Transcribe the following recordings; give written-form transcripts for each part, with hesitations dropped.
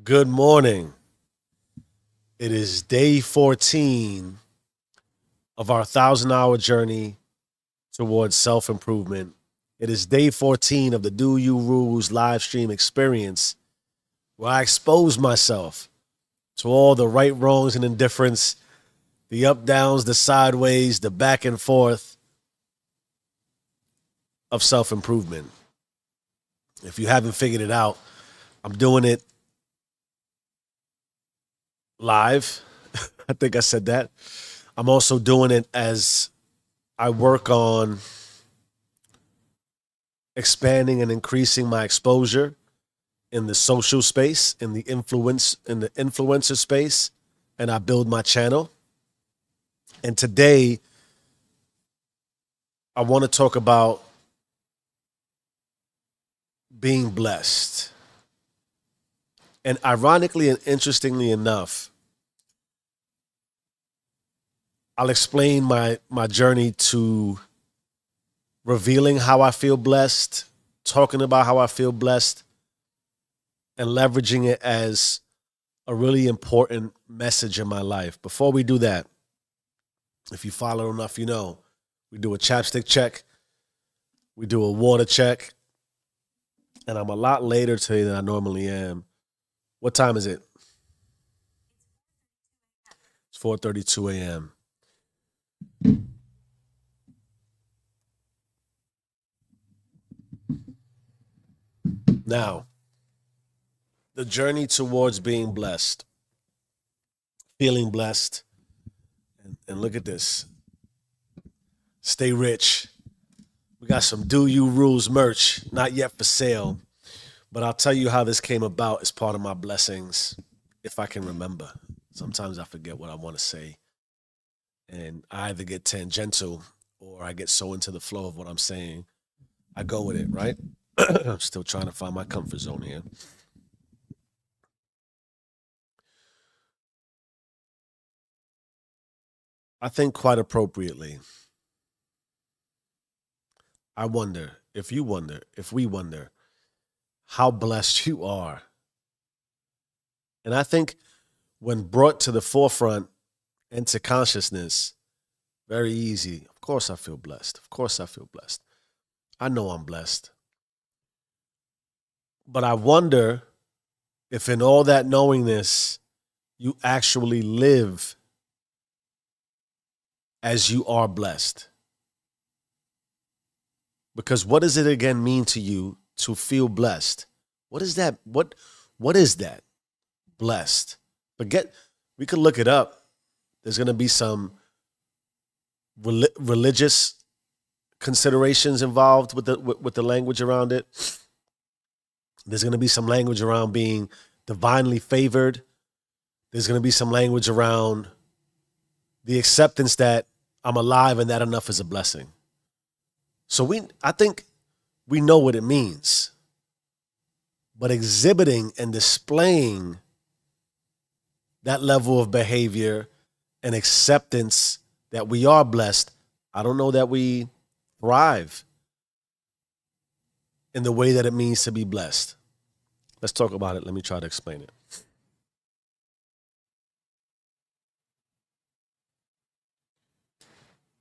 Good morning. It is day 14 of our 1,000 hour journey towards self improvement. It is day 14 of the Do You Rules live stream experience where I expose myself to all the right, wrongs, and indifference, the up, downs, the sideways, the back and forth of self improvement. If you haven't figured it out, I'm doing it live. I think I said that. I'm also doing it as I work on expanding and increasing my exposure in the social space, in the influencer space, and I build my channel. And today I want to talk about being blessed. And ironically and interestingly enough, I'll explain my journey to revealing how I feel blessed, talking about how I feel blessed, and leveraging it as a really important message in my life. Before we do that, if you follow enough, you know, we do a chapstick check, we do a water check, and I'm a lot later today than I normally am. What time is it? It's 4:32 a.m. Now, the journey towards being blessed, feeling blessed, and look at this. Stay rich. We got some Do You Rules merch, not yet for sale, but I'll tell you how this came about as part of my blessings, if I can remember. Sometimes I forget what I want to say, and I either get tangential or I get so into the flow of what I'm saying, I go with it, right? I'm still trying to find my comfort zone here. I think quite appropriately. I wonder if you wonder, if we wonder how blessed you are. And I think when brought to the forefront and to consciousness, very easy. Of course, I feel blessed. Of course, I feel blessed. I know I'm blessed. But I wonder if, in all that knowingness, you actually live as you are blessed. Because what does it again mean to you to feel blessed? What is that? What is that? Blessed. Forget, we could look it up. There's going to be some religious considerations involved with the language around it. There's going to be some language around being divinely favored. There's going to be some language around the acceptance that I'm alive and that enough is a blessing. So I think we know what it means. But exhibiting and displaying that level of behavior and acceptance that we are blessed, I don't know that we thrive in the way that it means to be blessed. Let's talk about it. Let me try to explain it.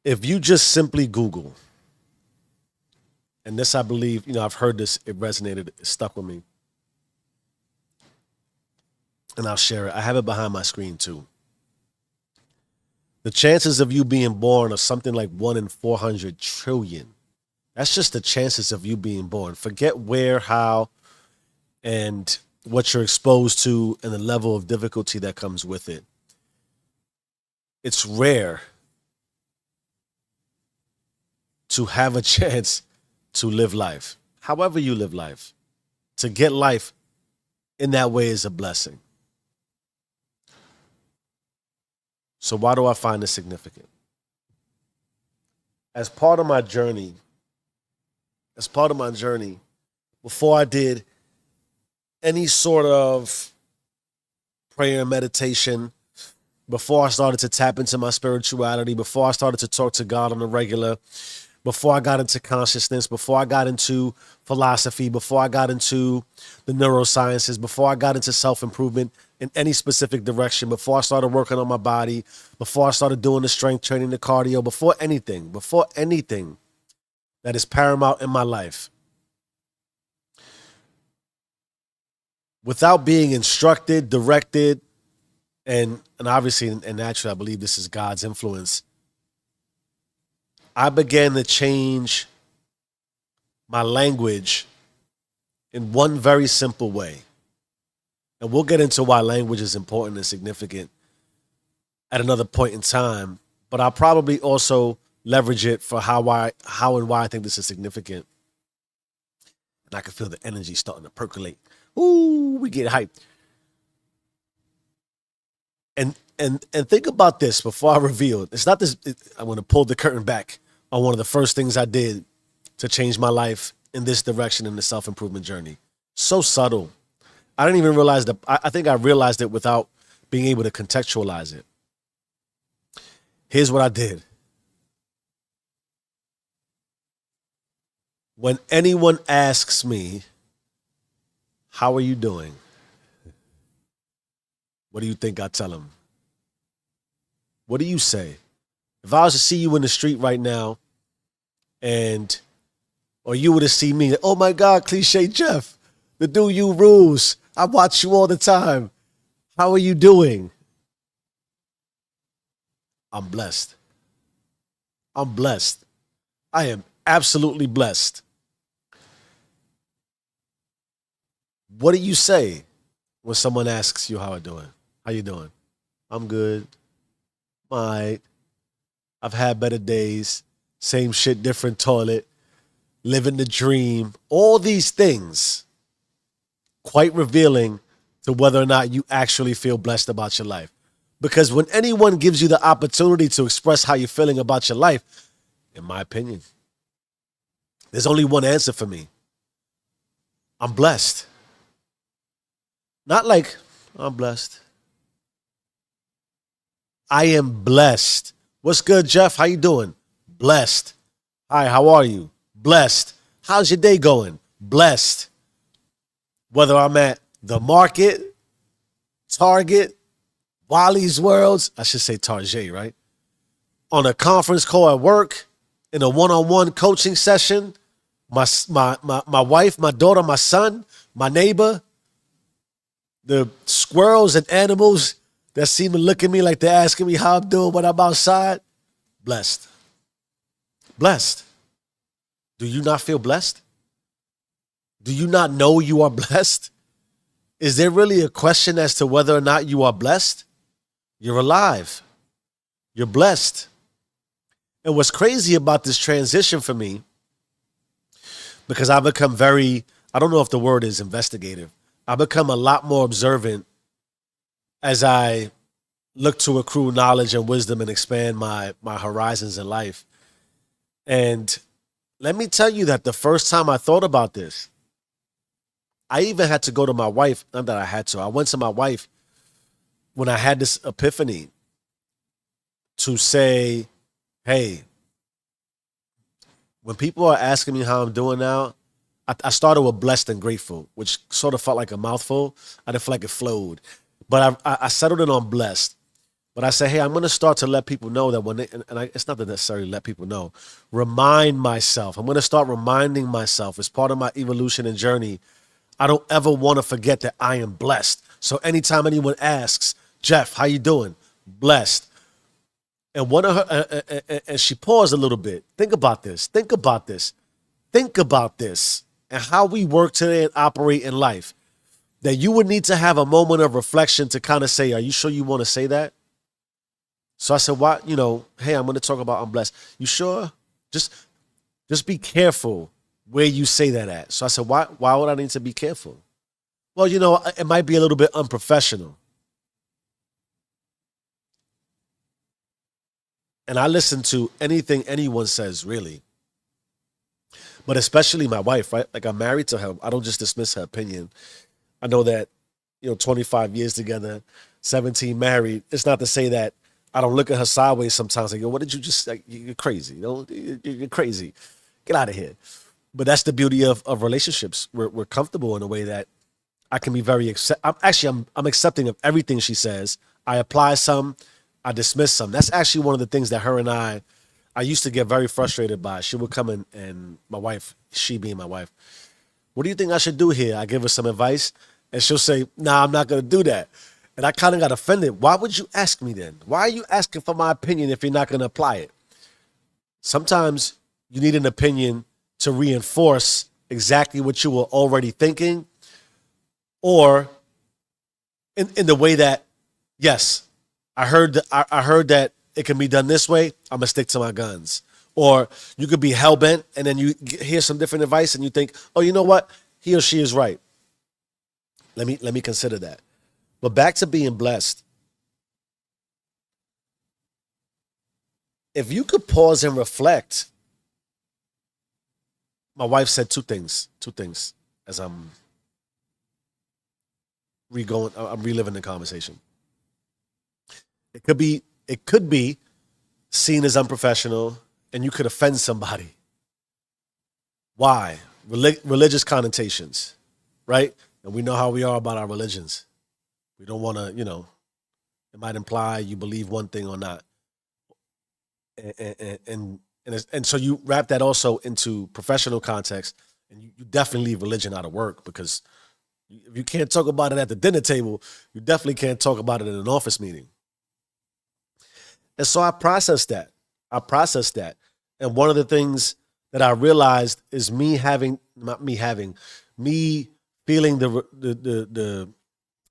If you just simply Google, and this I believe, I've heard this, it resonated, it stuck with me, and I'll share it. I have it behind my screen too. The chances of you being born are something like 1 in 400 trillion. That's just the chances of you being born. Forget where, how, and what you're exposed to and the level of difficulty that comes with it. It's rare to have a chance to live life, however you live life. To get life in that way is a blessing. So why do I find this significant? As part of my journey, before I did any sort of prayer and meditation, before I started to tap into my spirituality, before I started to talk to God on a regular, before I got into consciousness, before I got into philosophy, before I got into the neurosciences, before I got into self-improvement in any specific direction, before I started working on my body, before I started doing the strength training, the cardio, before anything that is paramount in my life, without being instructed, directed, and obviously and naturally, I believe this is God's influence, I began to change my language in one very simple way. And we'll get into why language is important and significant at another point in time, but I'll probably also leverage it for how and why I think this is significant. And I can feel the energy starting to percolate. Ooh, we get hyped. And think about this before I reveal it. It's not this. I'm going to pull the curtain back on one of the first things I did to change my life in this direction in the self-improvement journey. So subtle. I didn't even realize that. I think I realized it without being able to contextualize it. Here's what I did. When anyone asks me, how are you doing? What do you think I tell them? What do you say? If I was to see you in the street right now or you were to see me, oh my God, Cliche Jeff, the Do You rules. I watch you all the time. How are you doing? I'm blessed. I'm blessed. I am absolutely blessed. What do you say when someone asks you how I'm doing? How you doing? I'm good. All right. I've had better days. Same shit, different toilet. Living the dream. All these things quite revealing to whether or not you actually feel blessed about your life. Because when anyone gives you the opportunity to express how you're feeling about your life, in my opinion, there's only one answer for me. I'm blessed. Not like, I'm blessed. I am blessed. What's good, Jeff? How you doing? Blessed. Hi, how are you? Blessed. How's your day going? Blessed. Whether I'm at the market, Target, Wally's Worlds, I should say Target, right? On a conference call at work, in a one-on-one coaching session, my wife, my daughter, my son, my neighbor, the squirrels and animals that seem to look at me like they're asking me how I'm doing when I'm outside, blessed. Blessed. Do you not feel blessed? Do you not know you are blessed? Is there really a question as to whether or not you are blessed? You're alive. You're blessed. And what's crazy about this transition for me, because I've become very, I don't know if the word is investigative, I've become a lot more observant as I look to accrue knowledge and wisdom and expand my horizons in life. And let me tell you that the first time I thought about this, I even had to go to my wife. Not that I had to. I went to my wife when I had this epiphany to say, hey, when people are asking me how I'm doing now, I started with blessed and grateful, which sort of felt like a mouthful. I didn't feel like it flowed. But I settled it on blessed. But I said, hey, I'm going to start to let people know that when they, it's not to necessarily let people know, remind myself. I'm going to start reminding myself as part of my evolution and journey. I don't ever want to forget that I am blessed. So anytime anyone asks, Jeff, how you doing? Blessed. And one of her, and she paused a little bit. Think about this. Think about this. Think about this and how we work today and operate in life. That you would need to have a moment of reflection to kind of say, are you sure you want to say that? So I said, why, hey, I'm going to talk about I'm blessed. You sure? Just be careful where you say that at. So I said, why would I need to be careful? Well, it might be a little bit unprofessional. And I listen to anything anyone says, really. But especially my wife, right? Like, I'm married to her. I don't just dismiss her opinion. I know that, 25 years together, 17 married. It's not to say that I don't look at her sideways sometimes. Like, yo, what did you just like? You're crazy. You know, you're crazy. Get out of here. But that's the beauty of relationships. We're comfortable in a way that I can be very accept. I'm accepting of everything she says. I apply some, I dismiss some. That's actually one of the things that her and I used to get very frustrated by. She would come in and my wife, she being my wife, what do you think I should do here? I give her some advice and she'll say, nah, I'm not going to do that. And I kind of got offended. Why would you ask me then? Why are you asking for my opinion if you're not going to apply it? Sometimes you need an opinion to reinforce exactly what you were already thinking, or in the way that, yes, I heard that it can be done this way. I'm gonna stick to my guns. Or you could be hell bent, and then you hear some different advice, and you think, oh, you know what? He or she is right. Let me consider that. But back to being blessed. If you could pause and reflect, my wife said two things. Two things as I'm reliving the conversation. It could be seen as unprofessional, and you could offend somebody. Why? Religious connotations, right? And we know how we are about our religions. We don't want to, it might imply you believe one thing or not, and so you wrap that also into professional context, and you definitely leave religion out of work because if you can't talk about it at the dinner table, you definitely can't talk about it in an office meeting. And so I processed that. I processed that. And one of the things that I realized is me feeling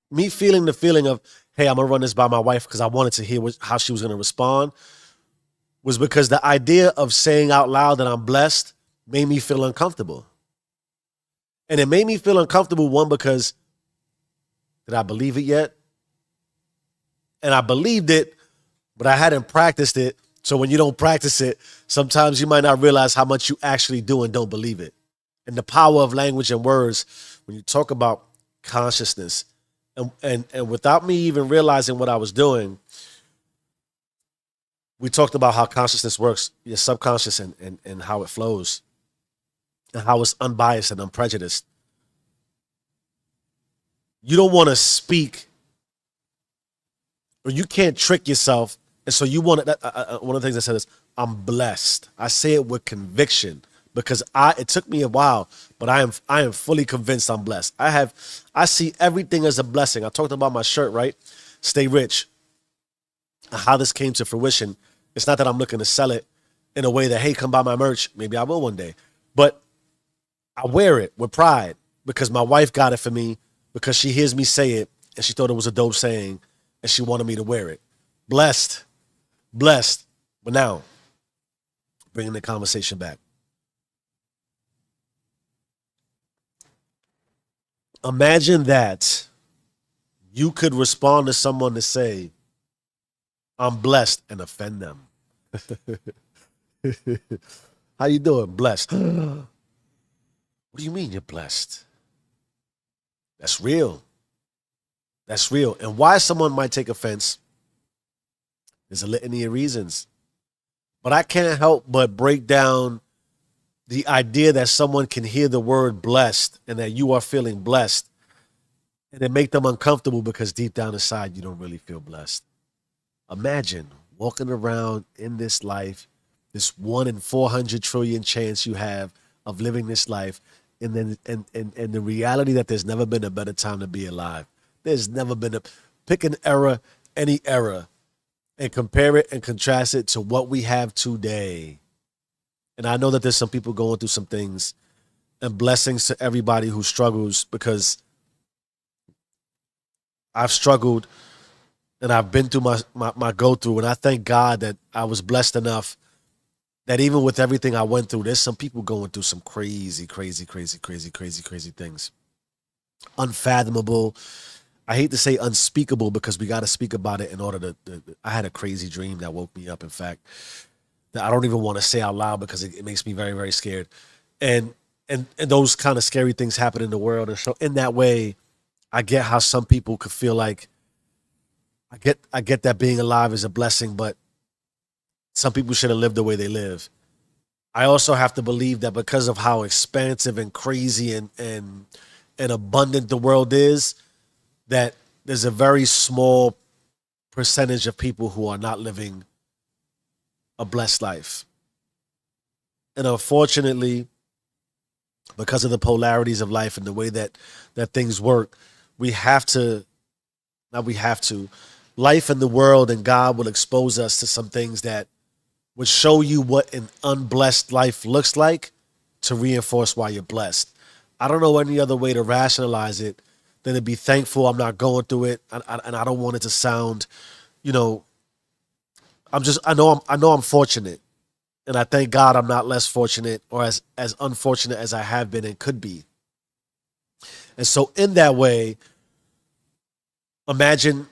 me feeling the feeling of, hey, I'm gonna run this by my wife because I wanted to hear how she was gonna respond, was because the idea of saying out loud that I'm blessed made me feel uncomfortable. And it made me feel uncomfortable, one, because did I believe it yet? And I believed it, but I hadn't practiced it. So when you don't practice it, sometimes you might not realize how much you actually do and don't believe it. And the power of language and words, when you talk about consciousness, and without me even realizing what I was doing, we talked about how consciousness works, your subconscious, and how it flows, and how it's unbiased and unprejudiced. You don't want to speak, or you can't trick yourself. And so you want to, one of the things I said is, I'm blessed. I say it with conviction because it took me a while, but I am fully convinced I'm blessed. I see everything as a blessing. I talked about my shirt, right? Stay rich. How this came to fruition. It's not that I'm looking to sell it in a way that, hey, come buy my merch. Maybe I will one day. But I wear it with pride because my wife got it for me, because she hears me say it and she thought it was a dope saying and she wanted me to wear it. Blessed. Blessed. But now, bringing the conversation back. Imagine that you could respond to someone to say, I'm blessed, and offend them. How you doing? Blessed. What do you mean you're blessed? That's real. That's real. And why someone might take offense, there's a litany of reasons. But I can't help but break down the idea that someone can hear the word blessed and that you are feeling blessed, and it make them uncomfortable because deep down inside you don't really feel blessed. Imagine walking around in this life, this 1 in 400 trillion chance you have of living this life, and then and the reality that there's never been a better time to be alive. There's never been pick an era, any era, and compare it and contrast it to what we have today. And I know that there's some people going through some things, and blessings to everybody who struggles, because I've struggled and I've been through my go through. And I thank God that I was blessed enough that even with everything I went through, there's some people going through some crazy, crazy, crazy, crazy, crazy, crazy things. Unfathomable. I hate to say unspeakable because we got to speak about it in order I had a crazy dream that woke me up, in fact, that I don't even want to say out loud because it makes me very, very scared. And those kind of scary things happen in the world. And so in that way, I get how some people could feel like I get that being alive is a blessing, but some people shouldn't live the way they live. I also have to believe that because of how expansive and crazy and abundant the world is, that there's a very small percentage of people who are not living a blessed life. And unfortunately, because of the polarities of life and the way that things work, we have to now we have to life and the world and God will expose us to some things that would show you what an unblessed life looks like to reinforce why you're blessed. I don't know any other way to rationalize it than to be thankful I'm not going through it, and I don't want it to sound, you know, I know I'm fortunate, and I thank God I'm not less fortunate or as unfortunate as I have been and could be. And so in that way, imagine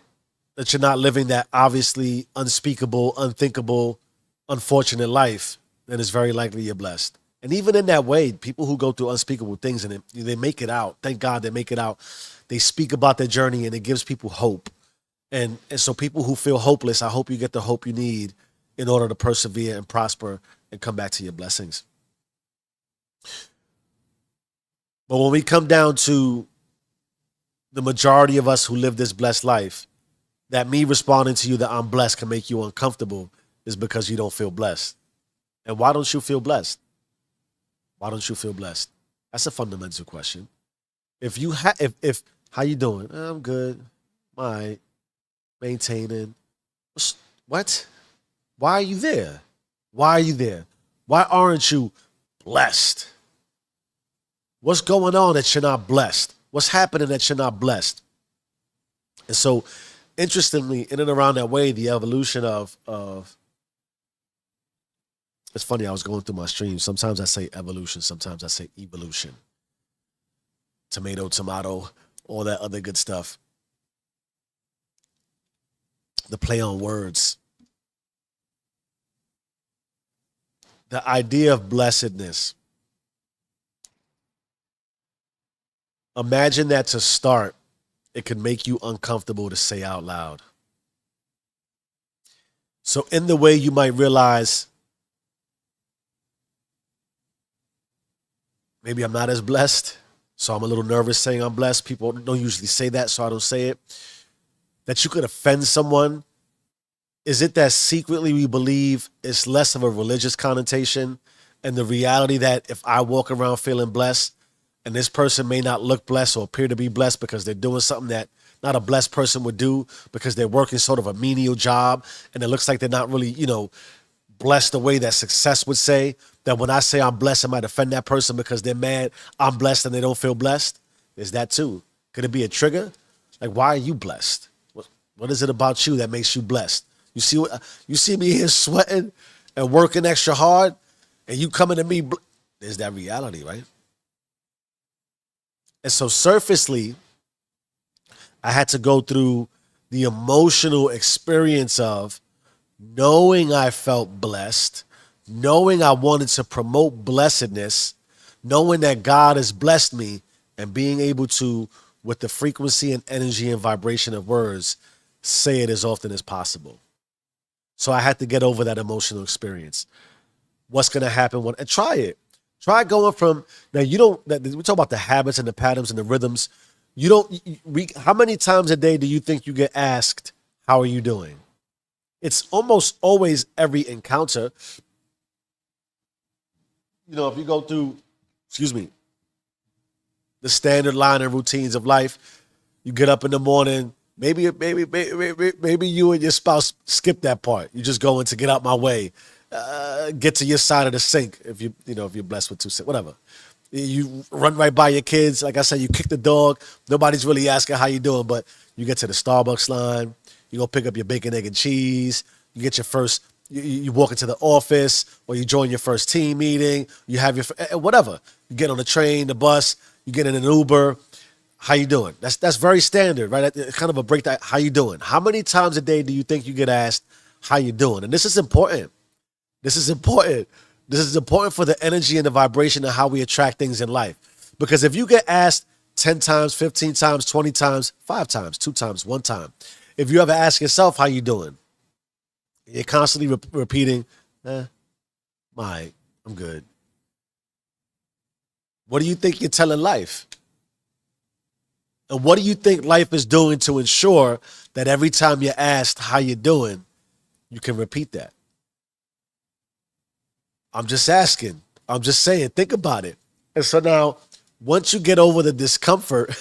that you're not living that obviously unspeakable, unthinkable, unfortunate life, then it's very likely you're blessed. And even in that way, people who go through unspeakable things and they make it out. Thank God they make it out. They speak about their journey and it gives people hope. And so people who feel hopeless, I hope you get the hope you need in order to persevere and prosper and come back to your blessings. But when we come down to the majority of us who live this blessed life, that me responding to you that I'm blessed can make you uncomfortable is because you don't feel blessed. And why don't you feel blessed? Why don't you feel blessed? That's a fundamental question. If how you doing? I'm good. All right. Maintaining. What? Why are you there? Why are you there? Why aren't you blessed? What's going on that you're not blessed? What's happening that you're not blessed? And so, interestingly, in and around that way, the evolution of it's funny, I was going through my stream. Sometimes I say evolution, sometimes I say evolution. Tomato, tomato, all that other good stuff. The play on words. The idea of blessedness. Imagine that to start, it could make you uncomfortable to say out loud. So, in the way you might realize, maybe I'm not as blessed, so I'm a little nervous saying I'm blessed. People don't usually say that, so I don't say it. That you could offend someone. Is it that secretly we believe it's less of a religious connotation and the reality that if I walk around feeling blessed and this person may not look blessed or appear to be blessed because they're doing something that not a blessed person would do because they're working sort of a menial job and it looks like they're not really, blessed the way that success would say, that when I say I'm blessed, I might offend that person because they're mad I'm blessed and they don't feel blessed? Is that too? Could it be a trigger? Like, why are you blessed? What is it about you that makes you blessed? You see me here sweating and working extra hard, and you coming to me. There's that reality, right? And so, surfacely, I had to go through the emotional experience of knowing I felt blessed, knowing I wanted to promote blessedness, knowing that God has blessed me, and being able to, with the frequency and energy and vibration of words, say it as often as possible. So I had to get over that emotional experience. What's going to happen and try it. Try going from, now we talk about the habits and the patterns and the rhythms. How many times a day do you think you get asked, how are you doing? It's almost always every encounter. If you go through, the standard line and routines of life, you get up in the morning, maybe you and your spouse skip that part. You just going to get out my way, get to your side of the sink if if you're blessed with two sinks, whatever. You run right by your kids. Like I said, you kick the dog. Nobody's really asking how you doing, but you get to the Starbucks line. You go pick up your bacon, egg, and cheese. You get your first. You walk into the office, or you join your first team meeting. You have your whatever. You get on the train, the bus. You get in an Uber. How you doing? That's very standard, right? Kind of a breakdown. How you doing? How many times a day do you think you get asked how you doing? And this is important. This is important. This is important for the energy and the vibration of how we attract things in life. Because if you get asked 10 times, 15 times, 20 times, 5 times, 2 times, 1 time, if you ever ask yourself how you doing, you're constantly repeating, my, I'm good. What do you think you're telling life? And what do you think life is doing to ensure that every time you're asked how you're doing, you can repeat that? I'm just asking. I'm just saying, think about it. And so now, once you get over the discomfort,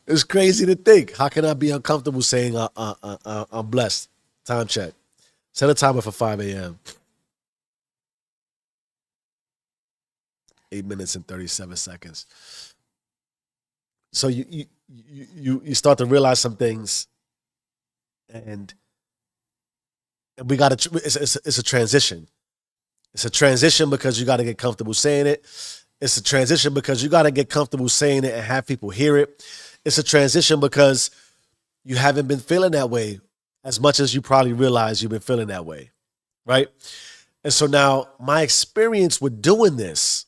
it's crazy to think. How can I be uncomfortable saying I'm blessed? Time check. Set a timer for 5 a.m. 8 minutes and 37 seconds. So you start to realize some things, and we got to. It's a transition. It's a transition because you got to get comfortable saying it. It's a transition because you got to get comfortable saying it and have people hear it. It's a transition because you haven't been feeling that way as much as you probably realize you've been feeling that way, right? And so now my experience with doing this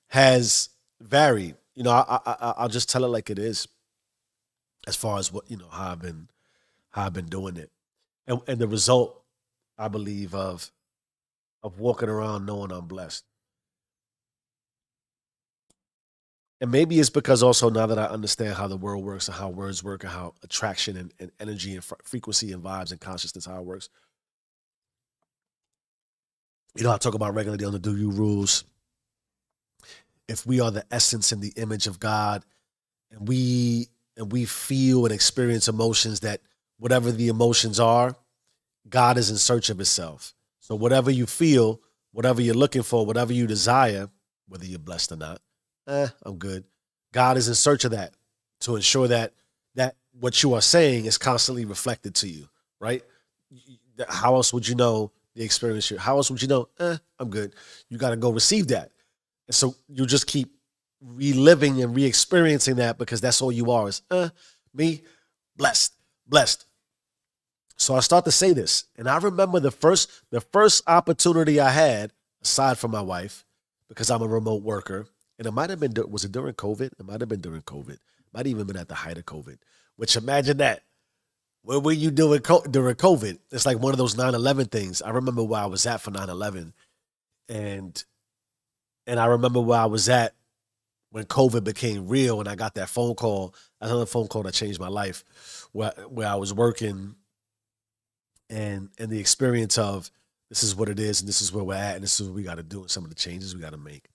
has varied. I'll just tell it like it is, as far as what how I've been doing it, and the result, I believe, of walking around knowing I'm blessed. And maybe it's because also now that I understand how the world works and how words work and how attraction and energy and frequency and vibes and consciousness, how it works. I talk about regularly on the Do You rules. If we are the essence and the image of God, and we feel and experience emotions, that whatever the emotions are, God is in search of Himself. So whatever you feel, whatever you're looking for, whatever you desire, whether you're blessed or not, I'm good. God is in search of that to ensure that what you are saying is constantly reflected to you, right? How else would you know the experience? How else would you know? I'm good. You got to go receive that. And so you just keep reliving and re-experiencing that because that's all you are is, me, blessed, blessed. So I start to say this, and I remember the first opportunity I had, aside from my wife, because I'm a remote worker, and it might have been, was it during COVID? It might have been during COVID. It might have even been at the height of COVID, which, imagine that. What were you doing during COVID? It's like one of those 9/11 things. I remember where I was at for 9/11, and I remember where I was at when COVID became real, and I got that phone call, another phone call that changed my life, where I was working, and the experience of, this is what it is, and this is where we're at, and this is what we got to do, and some of the changes we got to make.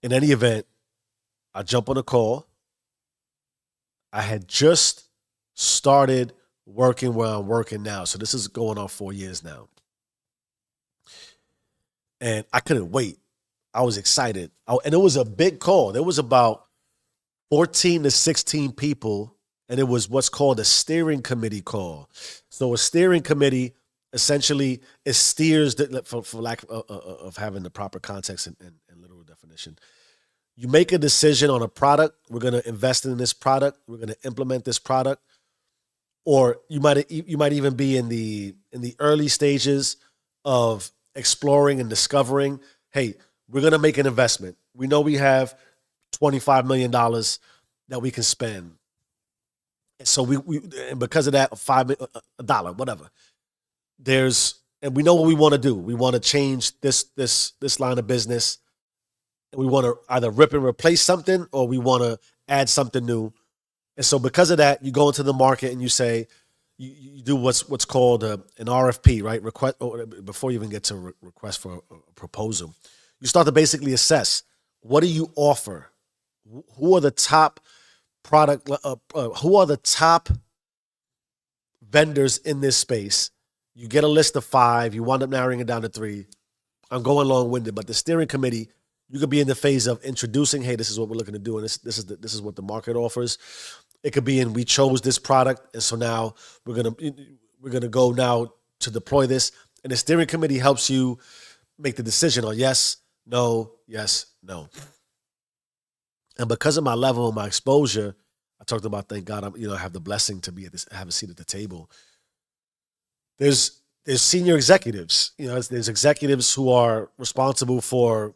In any event, I jump on a call. I had just started working where I'm working now. So this is going on 4 years now. And I couldn't wait. I was excited. And it was a big call. There was about 14 to 16 people, and it was what's called a steering committee call. So a steering committee, essentially, it steers, for lack of having the proper context and literal definition. You make a decision on a product. We're going to invest in this product. We're going to implement this product. Or you might even be in the early stages of exploring and discovering, hey, we're going to make an investment. We know we have $25 million that we can spend. So and because of that, a dollar, whatever. And we know what we want to do. We want to change this line of business. We want to either rip and replace something, or we want to add something new. And so because of that, you go into the market and you say, you do what's called an RFP, right? Request, or before you even get to request for a proposal, you start to basically assess, what do you offer? Who are the top who are the top vendors in this space? You get a list of 5. You wind up narrowing it down to 3. I'm going long-winded, but the steering committee, you could be in the phase of introducing, hey, this is what we're looking to do, and this is what the market offers. It could be in, we chose this product, and so now we're gonna go now to deploy this. And the steering committee helps you make the decision on yes, no, yes, no. And because of my level and my exposure, I talked about, thank God, I have the blessing to have a seat at the table. There's senior executives, there's executives who are responsible for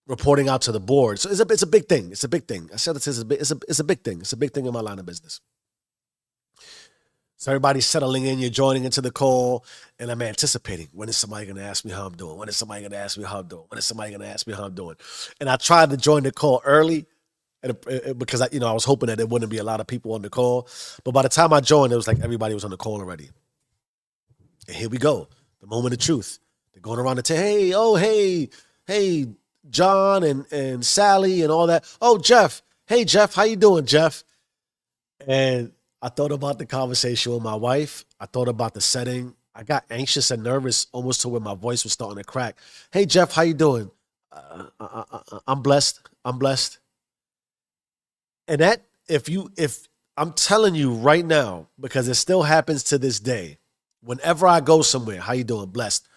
reporting out to the board. So it's a big thing. It's a big thing. I said it's a big thing. It's a big thing in my line of business. So everybody's settling in, you're joining into the call, and I'm anticipating, when is somebody gonna ask me how I'm doing? When is somebody gonna ask me how I'm doing? When is somebody gonna ask me how I'm doing? And I tried to join the call early, because I was hoping that there wouldn't be a lot of people on the call. But by the time I joined, it was like everybody was on the call already. And here we go, the moment of truth. They're going around and say, hey, oh, hey, John and Sally and all that. Oh, Jeff. Hey, Jeff, how you doing, Jeff? And I thought about the conversation with my wife. I thought about the setting. I got anxious and nervous almost to where my voice was starting to crack. Hey, Jeff, how you doing? I'm blessed. I'm blessed. And that, if I'm telling you right now, because it still happens to this day, whenever I go somewhere, how you doing? Blessed.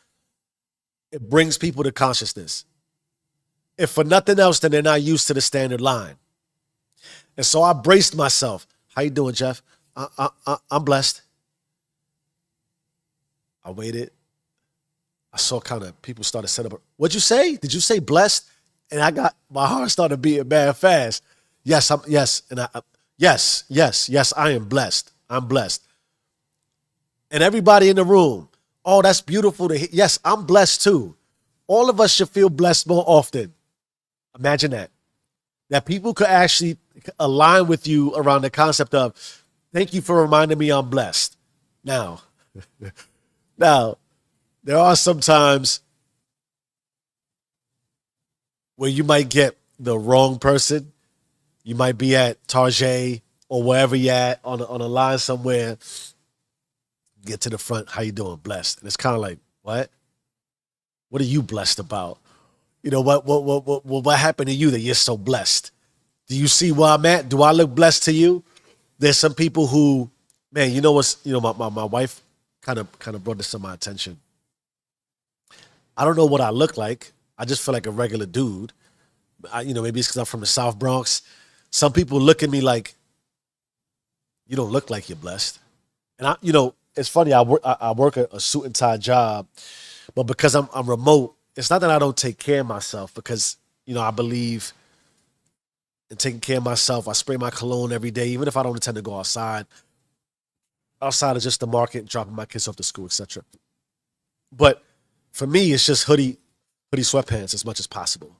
It brings people to consciousness. If for nothing else, then they're not used to the standard line. And so I braced myself. How you doing, Jeff? I'm blessed. I waited. I saw kind of people started setting up. What'd you say? Did you say blessed? And my heart started beating bad fast. Yes, yes, I am blessed. I'm blessed. And everybody in the room, oh, that's beautiful to hear. Yes, I'm blessed too. All of us should feel blessed more often. Imagine that. That people could actually align with you around the concept of, thank you for reminding me I'm blessed. Now, there are some times where you might get the wrong person. You might be at Target or wherever you're at on a line somewhere. Get to the front. How you doing? Blessed. And it's kind of like, what? What are you blessed about? You know, what happened to you that you're so blessed? Do you see where I'm at? Do I look blessed to you? There's some people who, man, my wife kind of brought this to my attention. I don't know what I look like. I just feel like a regular dude. Maybe it's because I'm from the South Bronx. Some people look at me like, you don't look like you're blessed. And it's funny. I work a suit and tie job, but because I'm remote, it's not that I don't take care of myself, because I believe in taking care of myself. I spray my cologne every day, even if I don't intend to go outside. Outside of just the market, dropping my kids off to school, etc. But for me, it's just hoodie sweatpants as much as possible.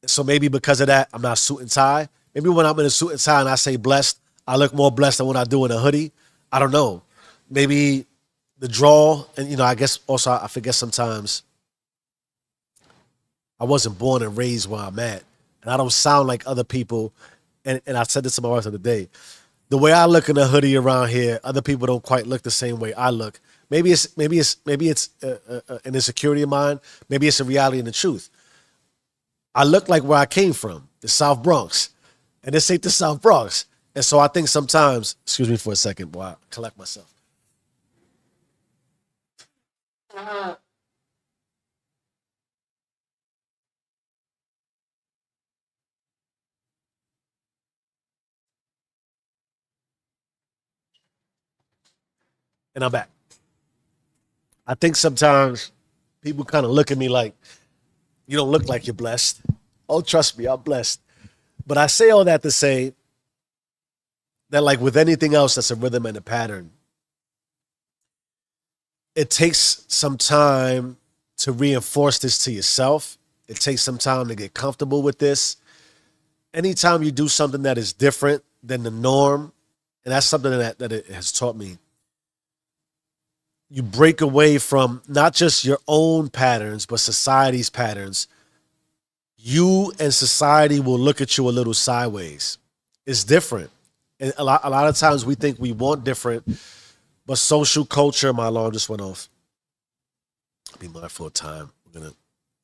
So maybe because of that, I'm not suit and tie. Maybe when I'm in a suit and tie and I say blessed, I look more blessed than when I do in a hoodie. I don't know. Maybe the draw, and I guess also I forget sometimes I wasn't born and raised where I'm at, and I don't sound like other people. And I said this to my wife the other day. The way I look in a hoodie around here, other people don't quite look the same way I look. Maybe it's an insecurity of mine. Maybe it's a reality and the truth. I look like where I came from, the South Bronx, and this ain't the South Bronx. And so I think sometimes, excuse me for a second, boy, I collect myself. And I'm back. I think sometimes people kind of look at me like, you don't look like you're blessed. Oh, trust me, I'm blessed. But I say all that to say that, like with anything else that's a rhythm and a pattern, it takes some time to reinforce this to yourself. It takes some time to get comfortable with this. Anytime you do something that is different than the norm, and that's something that it has taught me, you break away from not just your own patterns, but society's patterns. You and society will look at you a little sideways. It's different. And a lot of times we think we want different, but social culture, my alarm just went off. Be mindful of time. We're going to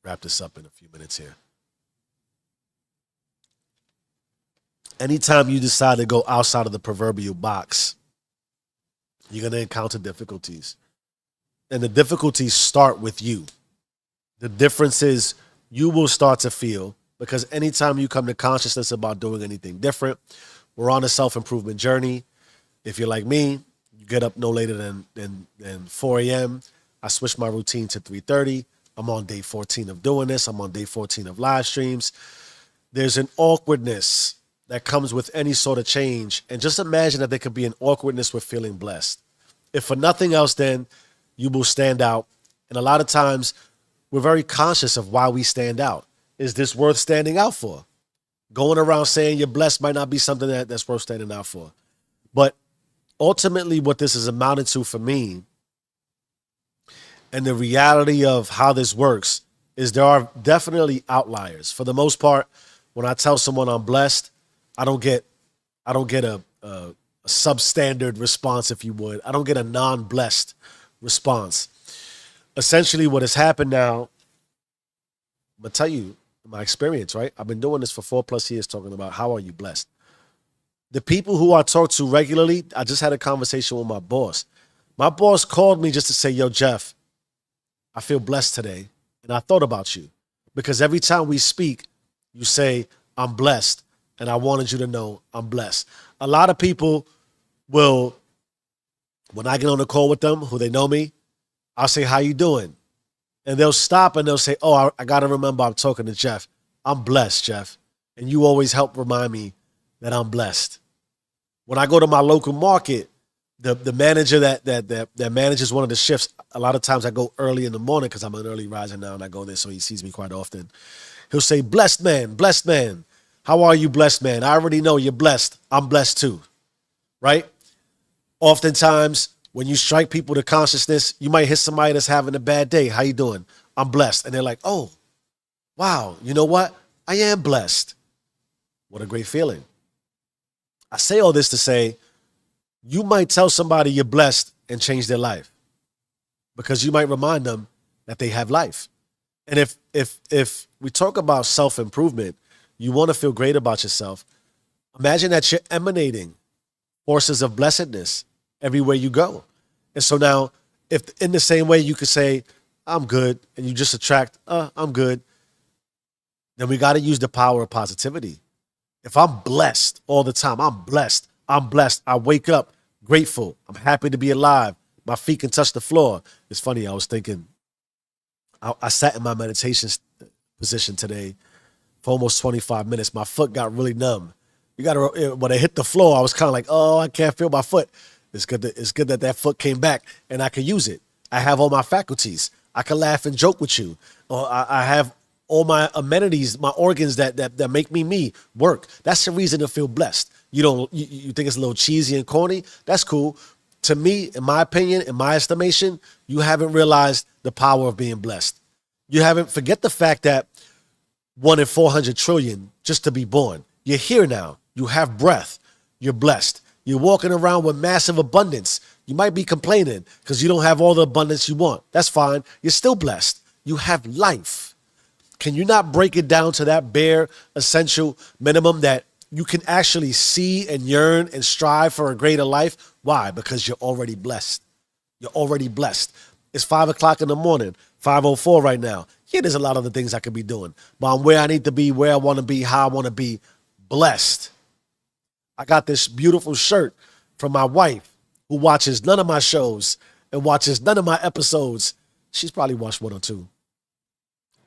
wrap this up in a few minutes here. Anytime you decide to go outside of the proverbial box, you're going to encounter difficulties. And the difficulties start with you. The difference is you will start to feel, because anytime you come to consciousness about doing anything different, we're on a self-improvement journey. If you're like me, you get up no later than 4 a.m. I switched my routine to 3:30. I'm on day 14 of doing this. I'm on day 14 of live streams. There's an awkwardness that comes with any sort of change. And just imagine that there could be an awkwardness with feeling blessed. If for nothing else, then you will stand out. And a lot of times we're very conscious of why we stand out. Is this worth standing out for? Going around saying you're blessed might not be something that's worth standing out for. But ultimately, what this is amounted to for me, and the reality of how this works, is there are definitely outliers. For the most part, when I tell someone I'm blessed, I don't get a substandard response, if you would. I don't get a non-blessed response. Essentially, what has happened now, I'm gonna tell you my experience, right? I've been doing this for 4+ years, talking about how are you blessed. The people who I talk to regularly, I just had a conversation with my boss. My boss called me just to say, yo, Jeff, I feel blessed today. And I thought about you because every time we speak, you say, I'm blessed. And I wanted you to know I'm blessed. A lot of people will, when I get on the call with them, who they know me, I'll say, how you doing? And they'll stop and they'll say, oh, I got to remember I'm talking to Jeff. I'm blessed, Jeff. And you always help remind me that I'm blessed. When I go to my local market, the manager that manages one of the shifts, a lot of times I go early in the morning because I'm an early riser now and I go there, so he sees me quite often. He'll say, blessed man, blessed man. How are you, blessed man? I already know you're blessed. I'm blessed too, right? Oftentimes, when you strike people to consciousness, you might hit somebody that's having a bad day. How you doing? I'm blessed. And they're like, oh, wow, you know what? I am blessed. What a great feeling. I say all this to say, you might tell somebody you're blessed and change their life because you might remind them that they have life. And if we talk about self-improvement, you want to feel great about yourself. Imagine that you're emanating forces of blessedness everywhere you go. And so now, if in the same way you could say, I'm good, and you just attract, I'm good, then we got to use the power of positivity. If I'm blessed all the time, I'm blessed. I wake up grateful. I'm happy to be alive. My feet can touch the floor. It's funny. I was thinking, I sat in my meditation position today for almost 25 minutes. My foot got really numb. When I hit the floor, I was kind of like, oh, I can't feel my foot. It's good that foot came back and I can use it. I have all my faculties. I can laugh and joke with you. Or I have all my amenities, my organs that make me work. That's the reason to feel blessed. You think it's a little cheesy and corny? That's cool. To me, in my opinion, in my estimation, you haven't realized the power of being blessed. Forget the fact that 1 in 400 trillion just to be born. You're here now. You have breath. You're blessed. You're walking around with massive abundance. You might be complaining because you don't have all the abundance you want. That's fine. You're still blessed. You have life. Can you not break it down to that bare essential minimum that you can actually see and yearn and strive for a greater life? Why? Because you're already blessed. You're already blessed. It's 5 o'clock in the morning, 5:04 right now. Yeah, there's a lot of the things I could be doing, but I'm where I need to be, where I want to be, how I want to be, blessed. I got this beautiful shirt from my wife who watches none of my shows and watches none of my episodes. She's probably watched 1 or 2.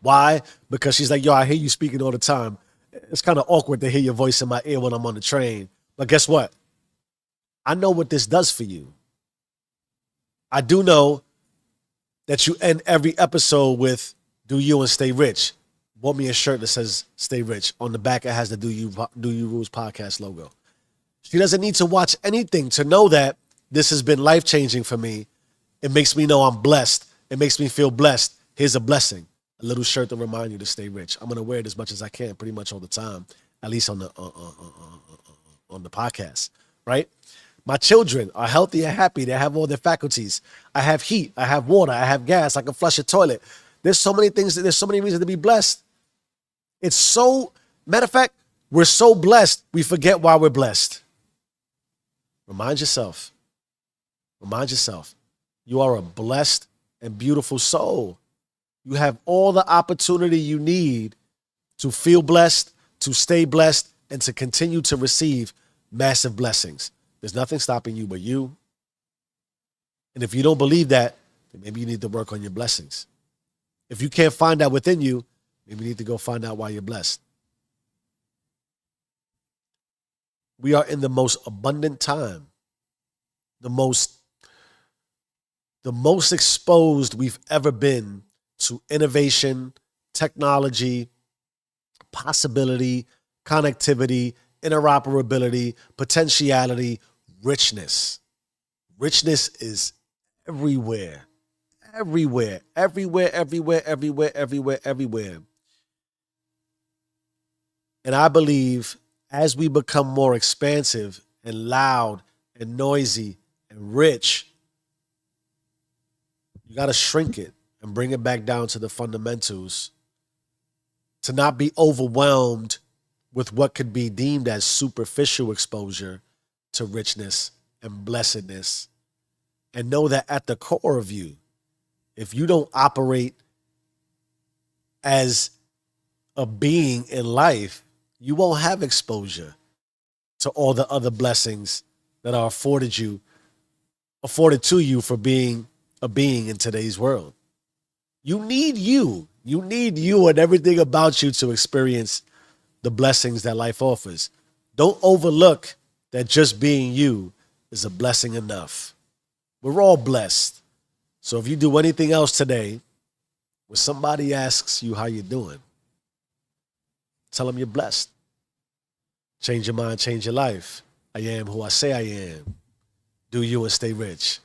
Why? Because she's like, yo, I hear you speaking all the time. It's kind of awkward to hear your voice in my ear when I'm on the train. But guess what? I know what this does for you. I do know that you end every episode with "Do you and stay rich." Bought me a shirt that says "Stay Rich." On the back, it has the Do You Rules podcast logo. She doesn't need to watch anything to know that this has been life-changing for me. It makes me know I'm blessed. It makes me feel blessed. Here's a blessing. A little shirt to remind you to stay rich. I'm going to wear it as much as I can, pretty much all the time, at least on the podcast, right? My children are healthy and happy. They have all their faculties. I have heat. I have water. I have gas. I can flush a toilet. There's so many things. There's so many reasons to be blessed. Matter of fact, we're so blessed, we forget why we're blessed. Remind yourself. Remind yourself. You are a blessed and beautiful soul. You have all the opportunity you need to feel blessed, to stay blessed, and to continue to receive massive blessings. There's nothing stopping you but you. And if you don't believe that, then maybe you need to work on your blessings. If you can't find that within you, maybe you need to go find out why you're blessed. We are in the most abundant time, the most the most exposed we've ever been to innovation, technology, possibility, connectivity, interoperability, potentiality, richness. Richness is everywhere, everywhere, everywhere, everywhere, everywhere, everywhere, everywhere. And I believe as we become more expansive and loud and noisy and rich, you got to shrink it and bring it back down to the fundamentals to not be overwhelmed with what could be deemed as superficial exposure to richness and blessedness. And know that at the core of you, if you don't operate as a being in life, you won't have exposure to all the other blessings that are afforded to you for being a being in today's world. You need you. You need you and everything about you to experience the blessings that life offers. Don't overlook that just being you is a blessing enough. We're all blessed. So if you do anything else today, when somebody asks you how you're doing, tell them you're blessed. Change your mind, change your life. I am who I say I am. Do you and stay rich.